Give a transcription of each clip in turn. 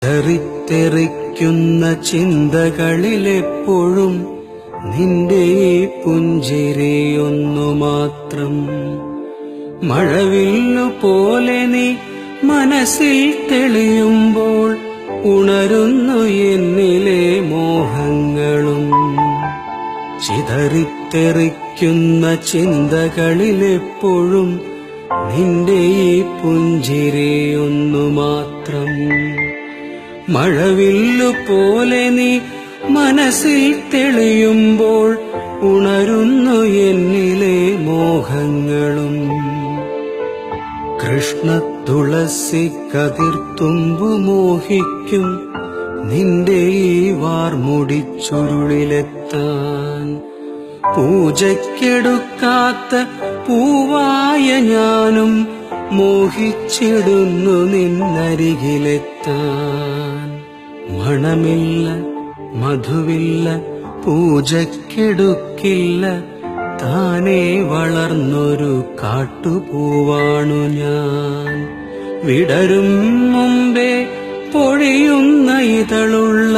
തെറിത്തെറിക്കുന്ന ചിന്തകളിലെപ്പോഴും നിന്റെ ഈ പുഞ്ചിരിയൊന്നു മാത്രം. മഴവില്ലു പോലെ നീ മനസ്സിൽ തെളിയുമ്പോൾ ഉണരുന്നു എന്നിലെ മോഹങ്ങളും. ചിതറിത്തെറിക്കുന്ന ചിന്തകളിലെപ്പോഴും നിന്റെ ഈ പുഞ്ചിരിയൊന്നു മാത്രം. മഴവില്ലു പോലെ നീ മനസ്സിൽ തെളിയുമ്പോൾ ഉണരുന്നു എന്നിലെ മോഹങ്ങളും. കൃഷ്ണ തുളസി കതിർത്തുമ്പു മോഹിക്കും നിന്റെ ഈ വാർമുടിച്ചുരുളിലെത്താൻ. പൂജയ്ക്കെടുക്കാത്ത പൂവായ ഞാനും മോഹിച്ചിടുന്നു നിന്നരികിലെത്താൻ. മണമില്ല മധുവില്ല പൂജയ്ക്കെടുക്കില്ല, താനേ വളർന്നൊരു കാട്ടുപൂവാണു ഞാൻ. വിടരും മുമ്പേ പൊഴിയുന്ന ഇതളുള്ള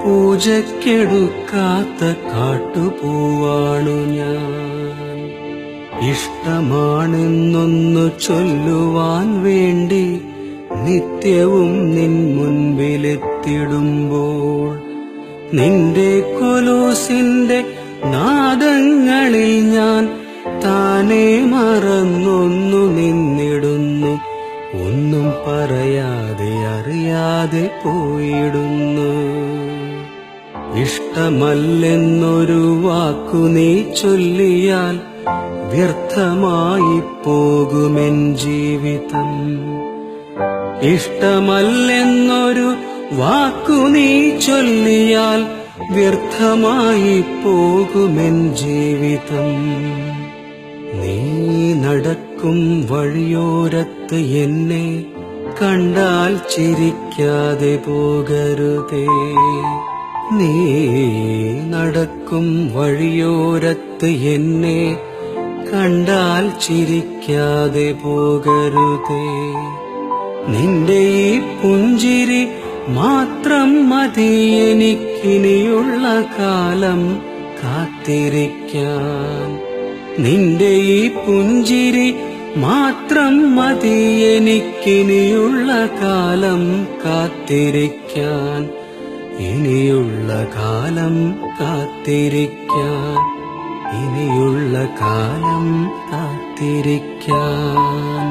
പൂജയ്ക്കെടുക്കാത്ത കാട്ടുപൂവാണു ഞാൻ. ഇഷ്ടമാണെന്നൊന്നു ചൊല്ലുവാൻ വേണ്ടി നിത്യവും നിൻ മുൻപിലെത്തിടുമ്പോൾ നിന്റെ കൊലൂസിന്റെ നാദങ്ങളിൽ ഞാൻ താനേ മറന്നൊന്നു നിന്നിടുന്നു. ഒന്നും പറയാതെ അറിയാതെ പോയിടുന്നു. ഇഷ്ടമല്ലെന്നൊരു വാക്കു നീ ചൊല്ലിയാൽ വ്യർത്ഥമായി പോകുമെൻ ജീവിതം. ഇഷ്ടമല്ലെന്നൊരു വാക്കു നീ ചൊല്ലിയാൽ വ്യർത്ഥമായി പോകുമെൻ ജീവിതം. നീ നടക്കും വഴിയോരത്ത് എന്നെ കണ്ടാൽ ചിരിക്കാതെ പോകരുതേ. നീ നടക്കും വഴിയോരത്ത് എന്നെ കണ്ടാൽ ചിരിക്കാതെ പോകരുതേ. നിന്റെ ഈ പുഞ്ചിരി മാത്രം മതി എനിക്കിനിയുള്ള കാലം കാത്തിരിക്കാൻ. നിന്റെ ഈ പുഞ്ചിരി മാത്രം മതി എനിക്കിനിയുള്ള കാലം കാത്തിരിക്കാൻ. ഇനിയുള്ള കാലം കാത്തിരിക്കാൻ. ഇനിയുള്ള കാലം കാത്തിരിക്കാൻ.